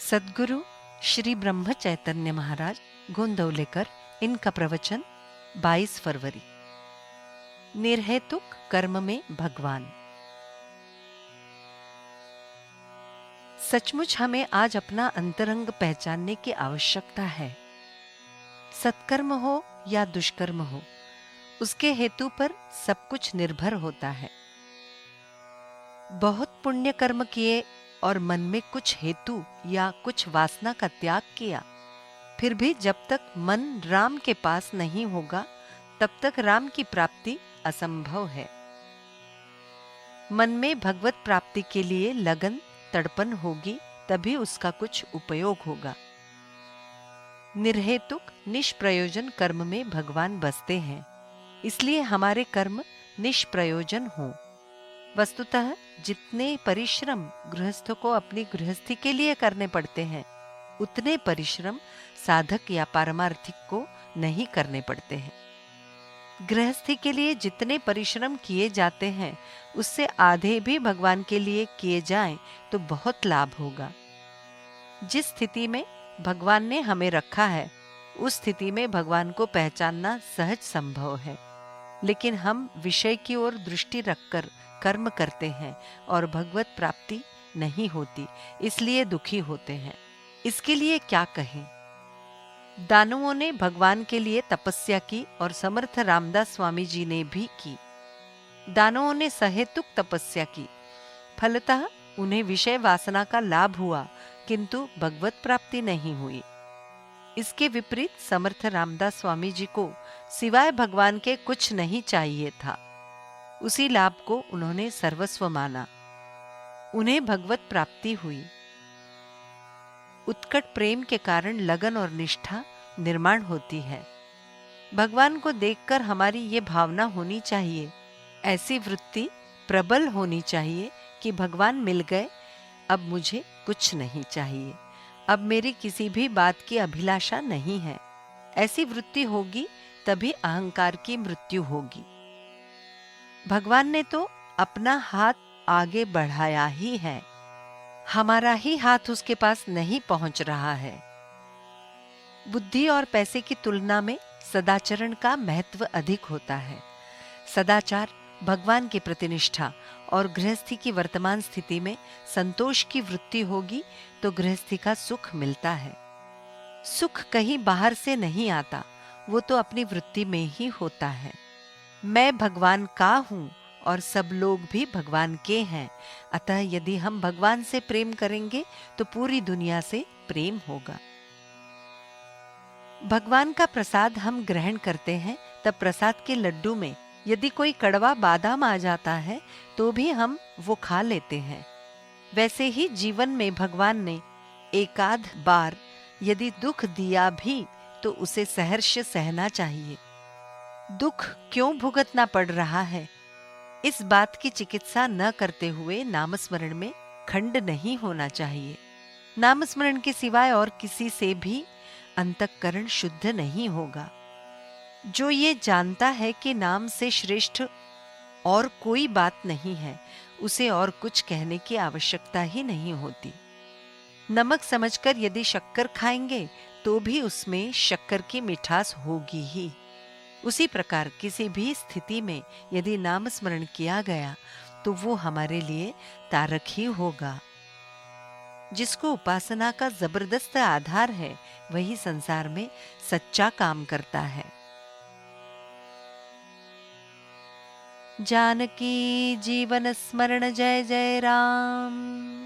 सद्गुरु श्री ब्रह्म चैतन्य महाराज गोंदवलेकर, इनका प्रवचन 22 फरवरी। निर्हेतुक कर्म में भगवान। सचमुच हमें आज अपना अंतरंग पहचानने की आवश्यकता है। सत्कर्म हो या दुष्कर्म हो, उसके हेतु पर सब कुछ निर्भर होता है। बहुत पुण्य कर्म किए और मन में कुछ हेतु या कुछ वासना का त्याग किया, फिर भी जब तक मन राम के पास नहीं होगा तब तक राम की प्राप्ति असंभव है। मन में भगवत प्राप्ति के लिए लगन तड़पन होगी, तभी उसका कुछ उपयोग होगा। निर्हेतुक निष्प्रयोजन कर्म में भगवान बसते हैं, इसलिए हमारे कर्म निष्प्रयोजन हों। वस्तुतः जितने परिश्रम गृहस्थों को अपनी गृहस्थी के लिए करने पड़ते हैं, उतने परिश्रम साधक या पारमार्थिक को नहीं करने पड़ते हैं। गृहस्थी के लिए जितने परिश्रम किए जाते हैं, उससे आधे भी भगवान के लिए किए जाएं तो बहुत लाभ होगा। जिस स्थिति में भगवान ने हमें रखा है, उस स्थिति में भगवान को पहचानना सहज संभव है, लेकिन हम विषय की ओर दृष्टि रखकर कर्म करते हैं और भगवत प्राप्ति नहीं होती, इसलिए दुखी होते हैं। इसके लिए क्या कहें? दानवों ने भगवान के लिए तपस्या की और समर्थ रामदास स्वामी जी ने भी की। दानवों ने सहेतुक तपस्या की, फलतः उन्हें विषय वासना का लाभ हुआ, किंतु भगवत प्राप्ति नहीं हुई। इसके विपरीत समर्थ रामदास स्वामी जी को सिवाय भगवान के कुछ नहीं चाहिए था। उसी लाभ को उन्होंने सर्वस्व माना, उन्हें भगवत प्राप्ति हुई। उत्कट प्रेम के कारण लगन और निष्ठा निर्माण होती है। भगवान को देखकर हमारी ये भावना होनी चाहिए, ऐसी वृत्ति प्रबल होनी चाहिए कि भगवान मिल गए, अब मुझे कुछ नहीं चाहिए, अब मेरी किसी भी बात की अभिलाषा नहीं है। ऐसी वृत्ति होगी तभी अहंकार की मृत्यु होगी। भगवान ने तो अपना हाथ आगे बढ़ाया ही है, हमारा ही हाथ उसके पास नहीं पहुंच रहा है। बुद्धि और पैसे की तुलना में सदाचरण का महत्व अधिक होता है। सदाचार, भगवान की प्रतिनिष्ठा और गृहस्थी की वर्तमान स्थिति में संतोष की वृत्ति होगी तो गृहस्थी का सुख मिलता है। सुख कहीं बाहर से नहीं आता, वो तो अपनी वृत्ति में ही होता है। मैं भगवान का हूं और सब लोग भी भगवान के हैं, अतः यदि हम भगवान से प्रेम करेंगे तो पूरी दुनिया से प्रेम होगा। भगवान का प्रसाद हम ग्रहण करते हैं, तब प्रसाद के लड्डू में यदि कोई कड़वा बादाम आ जाता है तो भी हम वो खा लेते हैं। वैसे ही जीवन में भगवान ने एकाध बार यदि दुख दिया भी तो उसे सहर्ष सहना चाहिए। दुख क्यों भुगतना पड़ रहा है, इस बात की चिकित्सा न करते हुए नामस्मरण में खंड नहीं होना चाहिए। नामस्मरण के सिवाय और किसी से भी अंतःकरण शुद्ध नहीं होगा। जो ये जानता है कि नाम से श्रेष्ठ और कोई बात नहीं है, उसे और कुछ कहने की आवश्यकता ही नहीं होती। नमक समझकर यदि शक्कर खाएंगे तो भी उसमें शक्कर की मिठास होगी ही। उसी प्रकार किसी भी स्थिति में यदि नाम स्मरण किया गया तो वो हमारे लिए तारक ही होगा। जिसको उपासना का जबरदस्त आधार है, वही संसार में सच्चा काम करता है। जानकी जीवन स्मरण जय जय राम।